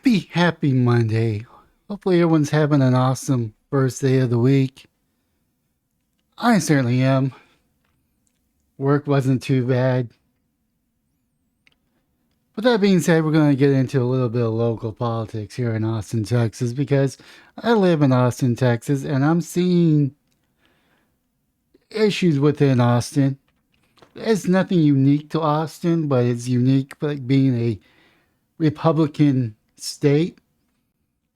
Happy Monday. Hopefully, everyone's having an awesome first day of the week. I certainly am. Work wasn't too bad. With that being said, we're going to get into a little bit of local politics here in Austin, Texas, because I live in Austin, Texas, and I'm seeing issues within Austin. It's nothing unique to Austin, but it's unique like being a Republican state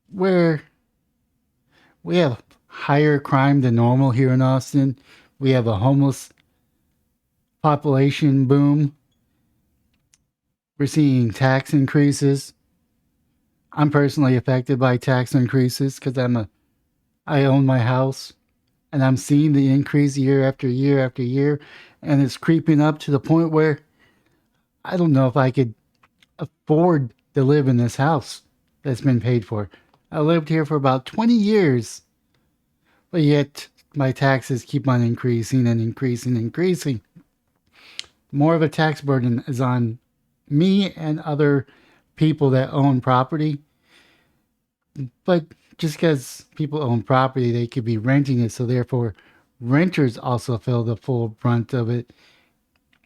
where we have higher crime than normal here in Austin. We have a homeless population boom. We're seeing tax increases. I'm personally affected by tax increases because I own my house and I'm seeing the increase year after year after year, and it's creeping up to the point where I don't know if I could afford to live in this house that's been paid for. I lived here for about 20 years, but yet my taxes keep on increasing and increasing and increasing. More of a tax burden is on me and other people that own property. But just because people own property, they could be renting it, so therefore renters also feel the full brunt of it.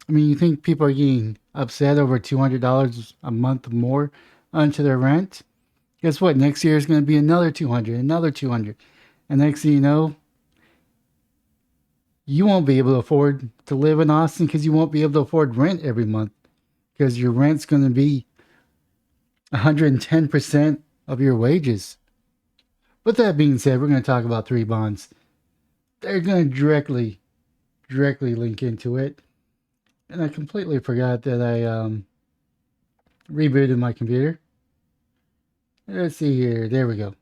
I mean, you think people are getting upset over $200 a month more onto their rent? Guess what? Next year is going to be another 200, another 200. And next thing you know, you won't be able to afford to live in Austin because you won't be able to afford rent every month because your rent's going to be 110% of your wages. With that being said, we're going to talk about three bonds. They're going to directly link into it. And I completely forgot that I rebooted my computer. Let's see here. There we go.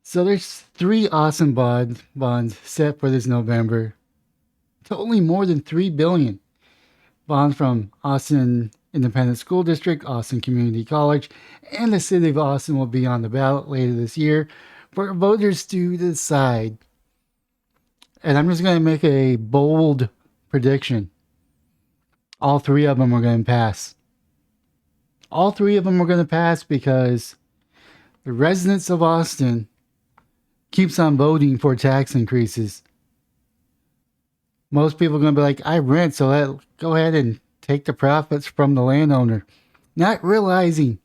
So there's three awesome bonds set for this November, totaling more than $3 billion. Bonds from Austin Independent School District, Austin Community College, and the City of Austin will be on the ballot later this year for voters to decide. And I'm just going to make a bold prediction. All three of them are going to pass. All three of them are going to pass because the residents of Austin keeps on voting for tax increases. Most people are going to be like, I rent, so go ahead and take the profits from the landowner. Not realizing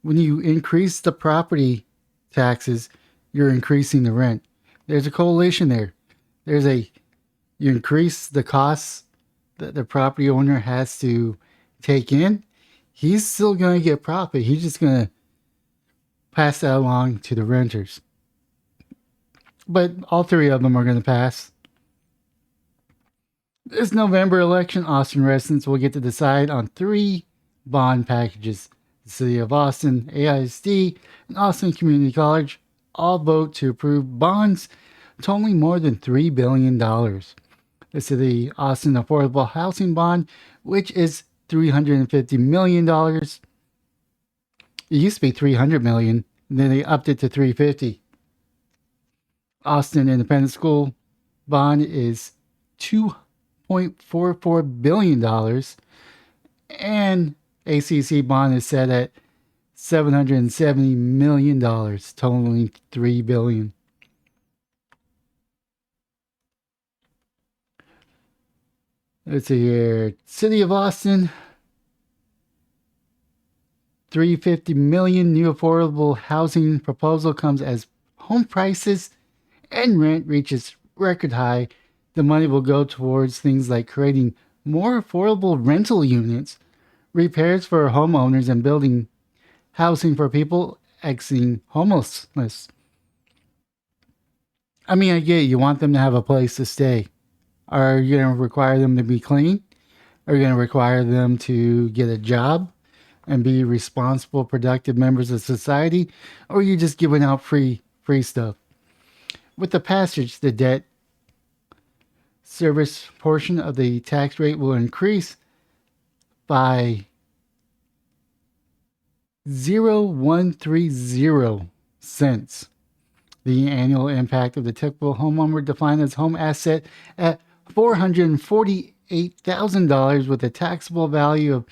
when you increase the property taxes, you're increasing the rent. There's a correlation there. You increase the costs that the property owner has to take in. He's still going to get profit. He's just going to pass that along to the renters. But all three of them are going to pass. This November election, Austin residents will get to decide on three bond packages. The City of Austin, AISD, and Austin Community College all vote to approve bonds totaling more than $3 billion. The City Austin Affordable Housing Bond, which is $350 million. It used to be $300 million, and then they upped it to $350. Austin Independent School Bond is $2.44 billion, and ACC bond is set at $770 million, totaling $3 billion. Let's see here. City of Austin, $350 million new affordable housing proposal comes as home prices and rent reaches record high. The money will go towards things like creating more affordable rental units, repairs for homeowners, and building housing for people exiting homelessness. I mean, I get it. You want them to have a place to stay. Are you going to require them to be clean? Are you going to require them to get a job and be responsible, productive members of society? Or are you just giving out free stuff? With the passage, the debt service portion of the tax rate will increase by 0.130 cents. The annual impact of the typical homeowner defined as home asset at $448,000 with a taxable value of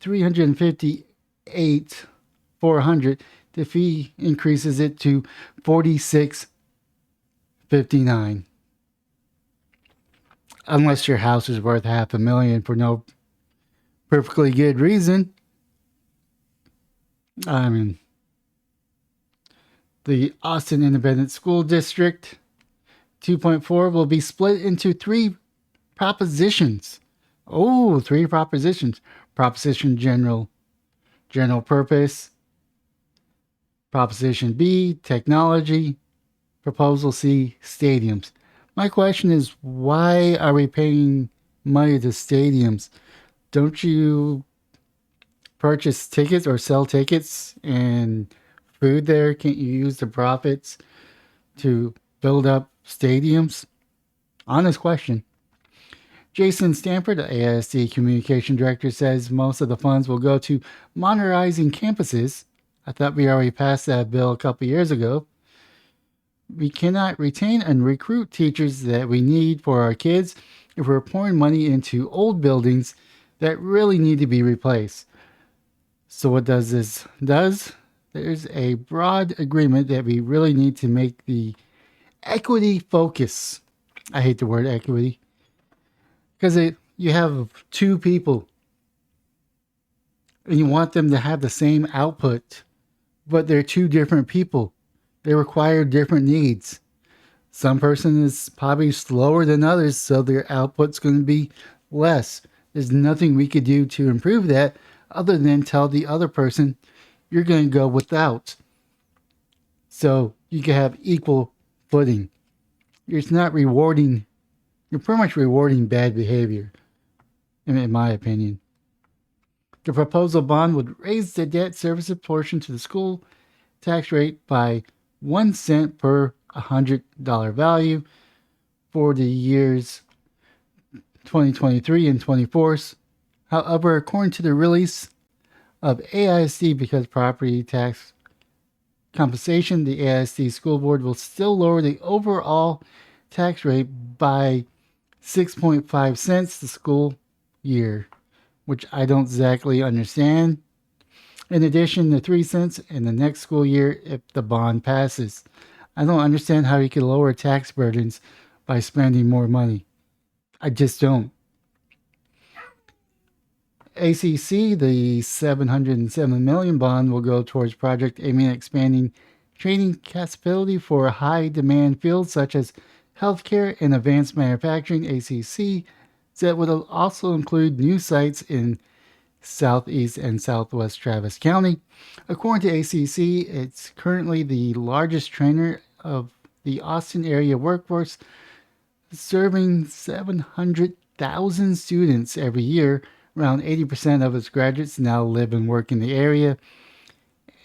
358 400. The fee increases it to 46.59. Unless your house is worth $500,000 for no perfectly good reason. I mean, the Austin Independent School District 2.4 will be split into three propositions. Oh, three propositions. Proposition general purpose. Proposition B, technology. Proposal C, stadiums. My question is, why are we paying money to stadiums? Don't you purchase tickets or sell tickets and food there? Can't you use the profits to build up stadiums? Honest question. Jason Stanford, the AISD Communication Director, says most of the funds will go to modernizing campuses. I thought we already passed that bill a couple years ago. We cannot retain and recruit teachers that we need for our kids if we're pouring money into old buildings that really need to be replaced. So what does this does? There's a broad agreement that we really need to make the equity focus. I hate the word equity because you have two people and you want them to have the same output, but they're two different people. They require different needs. Some person is probably slower than others, so their output's going to be less. There's nothing we could do to improve that other than tell the other person you're going to go without. So you can have equal footing. It's not rewarding. You're pretty much rewarding bad behavior, in my opinion. The proposal bond would raise the debt service portion to the school tax rate by 1 cent per $100 value for the years 2023 and 24. However, according to the release of AISD, because property tax compensation, the AISD school board will still lower the overall tax rate by 6.5 cents the school year, which I don't exactly understand. In addition to 3 cents in the next school year if the bond passes. I don't understand how you can lower tax burdens by spending more money. I just don't. ACC, the $707 million bond will go towards project aiming at expanding training capability for high demand fields such as healthcare and advanced manufacturing. ACC said will also include new sites in Southeast and Southwest Travis County. According to ACC, it's currently the largest trainer of the Austin area workforce, serving 700,000 students every year. Around 80% of its graduates now live and work in the area,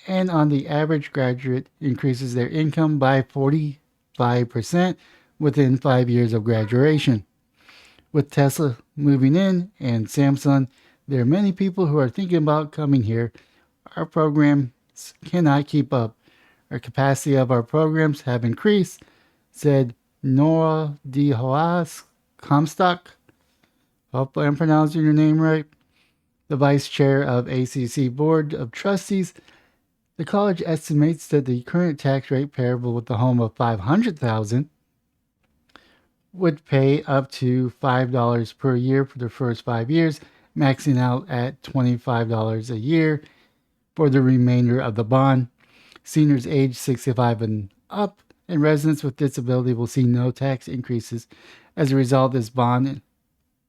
and on the average, graduate increases their income by 45% within 5 years of graduation. With Tesla moving in and Samsung, there are many people who are thinking about coming here. Our programs cannot keep up. Our capacity of our programs have increased, said Nora De Hoas Comstock. Hopefully I'm pronouncing your name right. The vice chair of ACC Board of Trustees. The college estimates that the current tax rate payable with a home of $500,000 would pay up to $5 per year for the first 5 years, maxing out at $25 a year for the remainder of the bond. Seniors aged 65 and up and residents with disability will see no tax increases as a result of this bond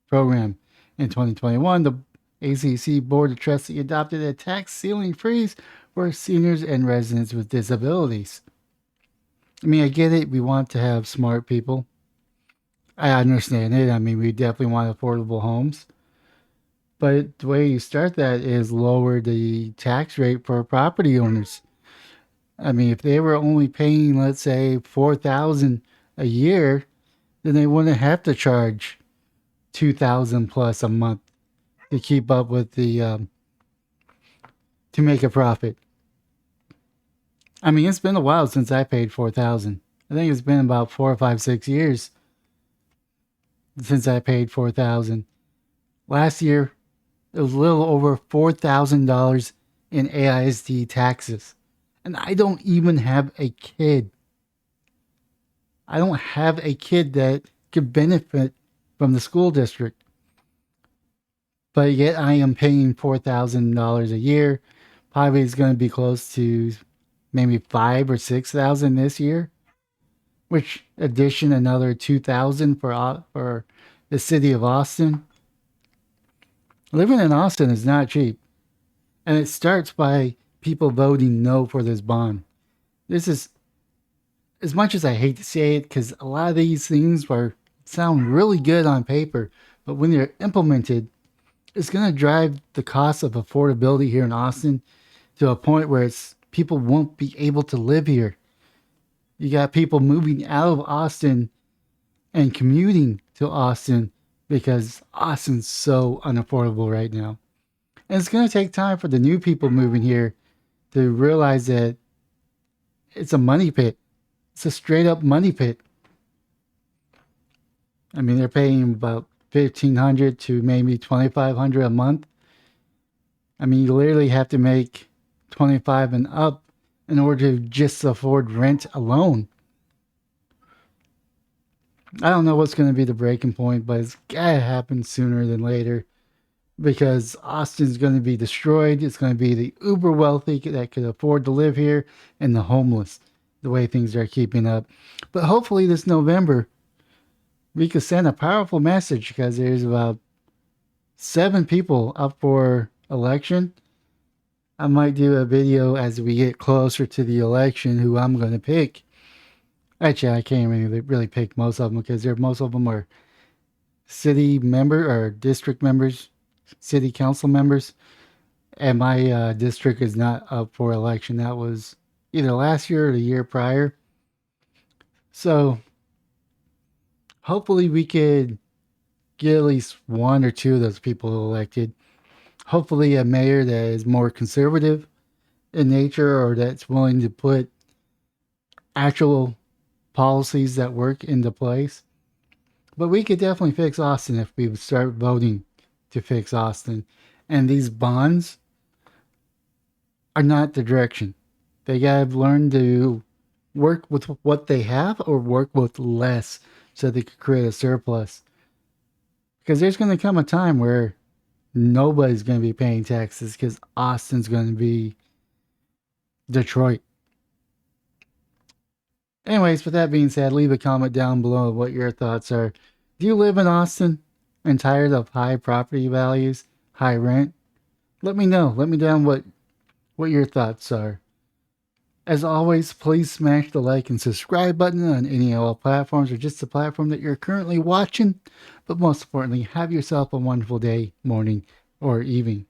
program. In 2021, the ACC Board of Trustees adopted a tax ceiling freeze for seniors and residents with disabilities. I mean, I get it. We want to have smart people. I understand it. I mean, we definitely want affordable homes. But the way you start that is lower the tax rate for property owners. I mean, if they were only paying, let's say, $4,000 a year, then they wouldn't have to charge $2,000 plus a month to keep up with the to make a profit. I mean, it's been a while since I paid $4,000. I think it's been about 4 or 5, 6 years since I paid $4,000. Last year, it was a little over $4,000 in AISD taxes. And I don't even have a kid. I don't have a kid that could benefit from the school district. But yet I am paying $4,000 a year. Probably is going to be close to maybe 5 or 6,000 this year, which addition another 2,000 for the city of Austin. Living in Austin is not cheap, and it starts by people voting no for this bond. This is, as much as I hate to say it, because a lot of these things sound really good on paper, but when they're implemented, it's going to drive the cost of affordability here in Austin to a point where people won't be able to live here. You got people moving out of Austin and commuting to Austin because Austin's so unaffordable right now. And it's going to take time for the new people moving here to realize that it's a money pit. It's a straight up money pit. I mean, they're paying about $1,500 to maybe $2,500 a month. I mean, you literally have to make 25 and up in order to just afford rent alone. I don't know what's going to be the breaking point, but it's got to happen sooner than later because Austin's going to be destroyed. It's going to be the uber wealthy that could afford to live here and the homeless, the way things are keeping up. But hopefully this November, we could send a powerful message because there's about 7 people up for election. I might do a video as we get closer to the election who I'm going to pick. Actually, I can't really pick most of them because most of them are city member or district members, city council members, and my district is not up for election. That was either last year or the year prior. So hopefully we could get at least 1 or 2 of those people elected. Hopefully a mayor that is more conservative in nature or that's willing to put actual policies that work into place. But we could definitely fix Austin if we would start voting to fix Austin. And these bonds are not the direction. They got to learn to work with what they have or work with less so they could create a surplus. Because there's going to come a time where nobody's going to be paying taxes because Austin's going to be Detroit. Anyways, with that being said, leave a comment down below what your thoughts are. Do you live in Austin and tired of high property values, high rent? Let me know. Let me down what your thoughts are. As always, please smash the like and subscribe button on any of all platforms or just the platform that you're currently watching. But most importantly, have yourself a wonderful day, morning, or evening.